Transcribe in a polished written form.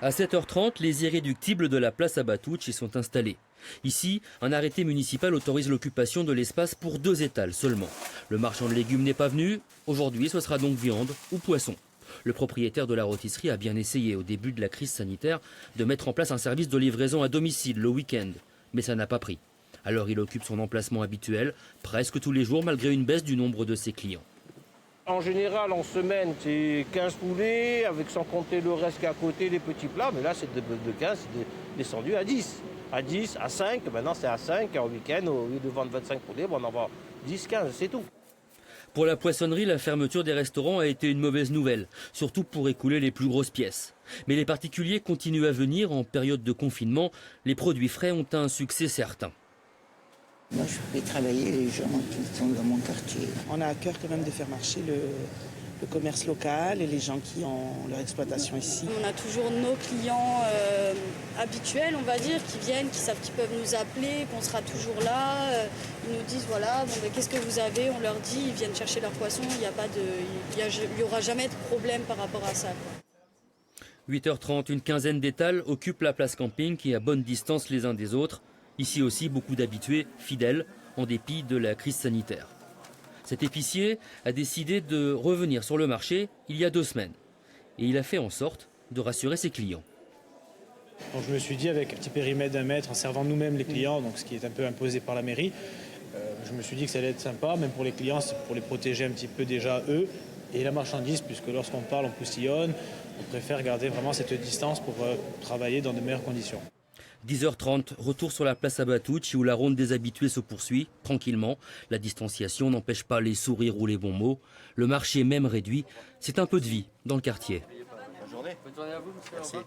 À 7h30, les irréductibles de la place Abatucci sont installés. Ici, un arrêté municipal autorise l'occupation de l'espace pour 2 étals seulement. Le marchand de légumes n'est pas venu. Aujourd'hui, ce sera donc viande ou poisson. Le propriétaire de la rôtisserie a bien essayé, au début de la crise sanitaire, de mettre en place un service de livraison à domicile le week-end. Mais ça n'a pas pris. Alors il occupe son emplacement habituel, presque tous les jours, malgré une baisse du nombre de ses clients. En général, en semaine, c'est 15 poulets, avec sans compter le reste qui est à côté, les petits plats. Mais là, c'est de 15, c'est descendu à 10. À 10, à 5, maintenant c'est à 5. Et en week-end, au lieu de vendre 25 poulets, on en vend 10, 15, c'est tout. Pour la poissonnerie, la fermeture des restaurants a été une mauvaise nouvelle, surtout pour écouler les plus grosses pièces. Mais les particuliers continuent à venir en période de confinement. Les produits frais ont un succès certain. Moi, je fais travailler les gens qui sont dans mon quartier. On a à cœur quand même de faire marcher le commerce local et les gens qui ont leur exploitation ici. On a toujours nos clients habituels, on va dire, qui viennent, qui savent qu'ils peuvent nous appeler, qu'on sera toujours là. Ils nous disent voilà, bon, ben, qu'est-ce que vous avez? On leur dit, ils viennent chercher leur poisson. Il n'y aura jamais de problème par rapport à ça, quoi. 8h30, une quinzaine d'étals occupent la place camping qui est à bonne distance les uns des autres. Ici aussi, beaucoup d'habitués fidèles en dépit de la crise sanitaire. Cet épicier a décidé de revenir sur le marché il y a 2 semaines. Et il a fait en sorte de rassurer ses clients. Donc je me suis dit, avec un petit périmètre d'1 mètre, en servant nous-mêmes les clients, donc ce qui est un peu imposé par la mairie, je me suis dit que ça allait être sympa, même pour les clients, c'est pour les protéger un petit peu déjà eux. Et la marchandise, puisque lorsqu'on parle, on postillonne, on préfère garder vraiment cette distance pour travailler dans de meilleures conditions. 10h30, retour sur la place Abatucci où la ronde des habitués se poursuit, tranquillement. La distanciation n'empêche pas les sourires ou les bons mots. Le marché même réduit, c'est un peu de vie dans le quartier. Bonne journée. Bonne journée à vous, monsieur. Merci.